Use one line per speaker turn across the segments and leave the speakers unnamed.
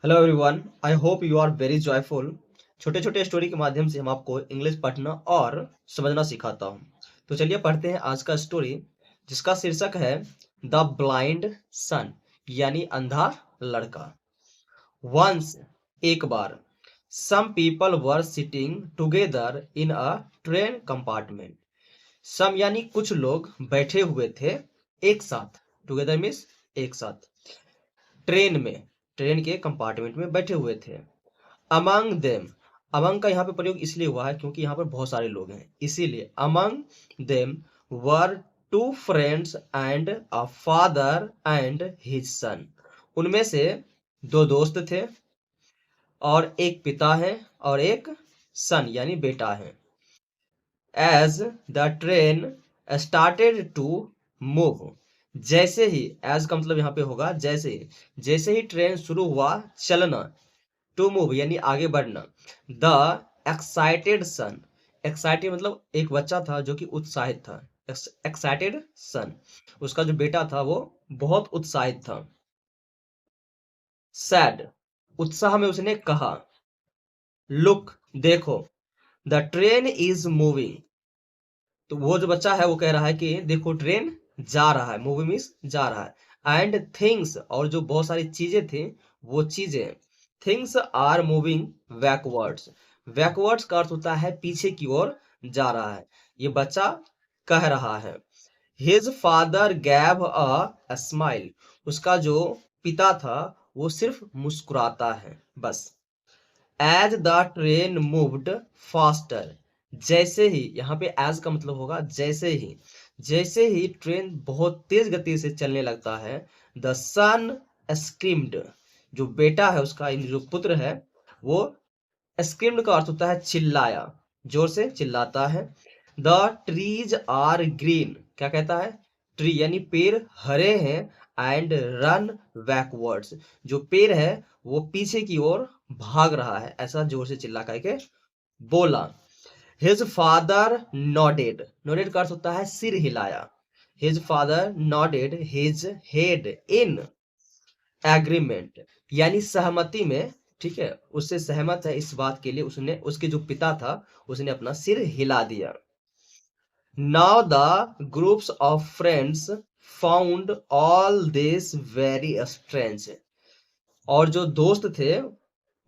Hello everyone, I hope you are very joyful. छोटे छोटे story के माध्यम से हम आपको इंग्लिश पढ़ना और समझना सिखाता हूँ। तो चलिए पढ़ते हैं आज का स्टोरी, जिसका शीर्षक है द ब्लाइंड सन, यानी अंधा लड़का। वंस, एक बार, some people were sitting together in a train compartment. Some यानी कुछ लोग बैठे हुए थे एक साथ। टुगेदर मीन्स एक साथ, ट्रेन में, ट्रेन के कंपार्टमेंट में बैठे हुए थे। अमंग देम, अमंग का यहाँ पे प्रयोग इसलिए हुआ है क्योंकि यहाँ पर बहुत सारे लोग हैं, इसीलिए among them were two friends and a father and his son. उनमें से दो दोस्त थे और एक पिता है और एक सन यानी बेटा है। As the train started to move, जैसे ही, एज का मतलब यहाँ पे होगा जैसे ही ट्रेन शुरू हुआ चलना। टू मूव यानी आगे बढ़ना। द एक्साइटेड सन, एक्साइटेड मतलब एक बच्चा था जो कि उत्साहित था। एक्साइटेड सन, उसका जो बेटा था वो बहुत उत्साहित था। सैड, उत्साह में उसने कहा, लुक, देखो, द ट्रेन इज मूविंग। तो वो जो बच्चा है वो कह रहा है कि देखो ट्रेन जा रहा है, मूवी मीन्स जा रहा है। एंड थिंग्स, और जो बहुत सारी चीजें थी वो चीजें, things are moving backwards. Backwards का अर्थ होता है पीछे की ओर जा रहा है, ये बच्चा कह रहा है। His father gave a smile, उसका जो पिता था वो सिर्फ मुस्कुराता है बस। As the train moved faster, जैसे ही, यहाँ पे एज का मतलब होगा जैसे ही ट्रेन बहुत तेज गति से चलने लगता है। द सन स्क्रीम्ड, जो बेटा है उसका यानी जो पुत्र है वो, स्क्रीम्ड का अर्थ होता है चिल्लाया, जोर से चिल्लाता है। द ट्रीज आर ग्रीन, क्या कहता है, ट्री यानी पेड़ हरे हैं। एंड रन बैकवर्ड्स, जो पेड़ है वो पीछे की ओर भाग रहा है, ऐसा जोर से चिल्ला करके बोला। हिज फादर नॉडेड, नॉडेड का अर्थ होता है सिर हिलाया। His father nodded his head in agreement, यानी सहमति में, ठीक है, उससे सहमत है इस बात के लिए, उसने, उसके जो पिता था उसने अपना सिर हिला दिया। Now the groups of friends found all this very strange, और जो दोस्त थे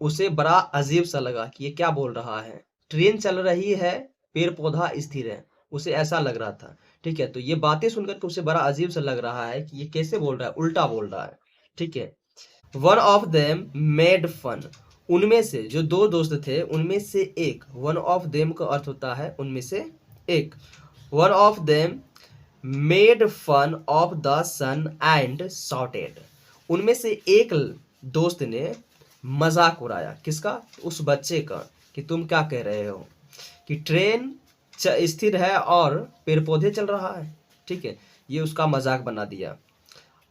उसे बड़ा अजीब सा लगा कि ये क्या बोल रहा है। ट्रेन चल रही है, पेड़ पौधा स्थिर है, उसे ऐसा लग रहा था। ठीक है, तो ये बातें सुनकर के उसे बड़ा अजीब सा लग रहा है कि ये कैसे बोल रहा है, उल्टा बोल रहा है। ठीक है। One of them made fun, उनमें से जो दो दोस्त थे उनमें से एक, वन ऑफ देम का अर्थ होता है उनमें से एक। One of them made fun of the son and shouted, उनमें से एक दोस्त ने मजाक उड़ाया, किसका, उस बच्चे का, कि तुम क्या कह रहे हो कि ट्रेन स्थिर है और पेड़ पौधे चल रहा है। ठीक है, ये उसका मजाक बना दिया।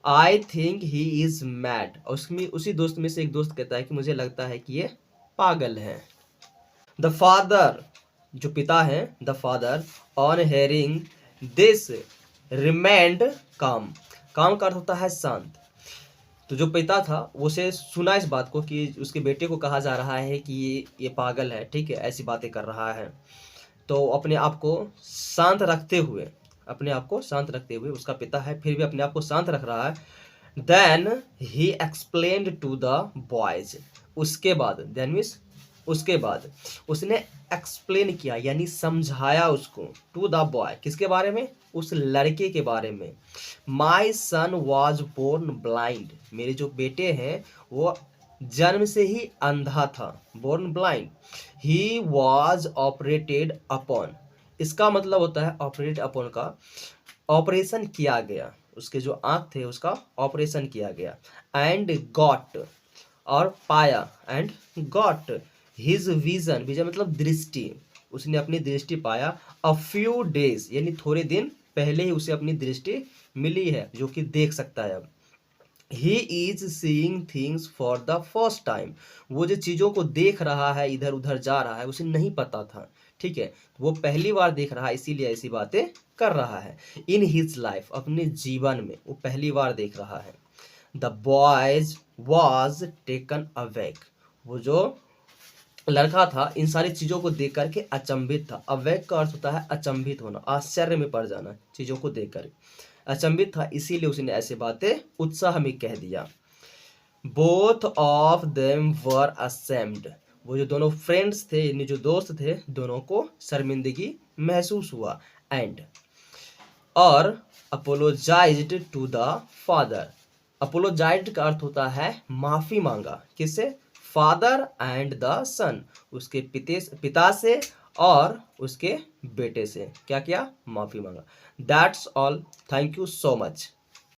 I think he is mad, उसमें उसी दोस्त में से एक दोस्त कहता है कि मुझे लगता है कि ये पागल है। द फादर, जो पिता है, the father on hearing this remained काम, काम का अर्थ होता है शांत। तो जो पिता था उसे सुना इस बात को कि उसके बेटे को कहा जा रहा है कि ये पागल है, ठीक है, ऐसी बातें कर रहा है। तो अपने आप को शांत रखते हुए, अपने आप को शांत रखते हुए, उसका पिता है फिर भी अपने आप को शांत रख रहा है। Then he explained to the boys, उसके बाद, देन मीन्स उसके बाद, उसने एक्सप्लेन किया यानी समझाया उसको, टू द बॉय, किसके बारे में, उस लड़के के बारे में। माई सन वॉज बोर्न ब्लाइंड, मेरे जो बेटे हैं वो जन्म से ही अंधा था, born blind. He was operated upon, इसका मतलब होता है ऑपरेट अपॉन का, ऑपरेशन किया गया, उसके जो आंख थे उसका ऑपरेशन किया गया। एंड गॉट, और पाया, and got his vision, vision मतलब दृष्टि, उसने अपनी दृष्टि पाया। अ फ्यू डेज यानी थोड़े दिन पहले ही उसे अपनी दृष्टि मिली है, जो कि देख सकता है अब। He is seeing things for the first time, वो जो चीज़ों को देख रहा है, इधर उधर जा रहा है, उसे नहीं पता था। ठीक है, वो पहली बार देख रहा है इसीलिए ऐसी बातें कर रहा है। इन हिज लाइफ, अपने जीवन में वो पहली बार देख रहा है। The boys was taken aback। वो जो लड़का था इन सारी चीजों को देख करके अचंभित था। अवैक का अर्थ होता है अचंभित होना, आश्चर्य में पड़ जाना, चीजों को देख कर अचंभित था, इसीलिए उसने ऐसे बातें उत्साह में कह दिया। Both of them were ashamed. वो जो दोनों फ्रेंड्स थे, यानी जो दोस्त थे, दोनों को शर्मिंदगी महसूस हुआ। एंड और apologised to the father. Apologised का अर्थ होता है माफी मांगा। किससे? फादर एंड द सन, उसके पिता से और उसके बेटे से क्या किया? माफी मांगा। That's all, thank you so much.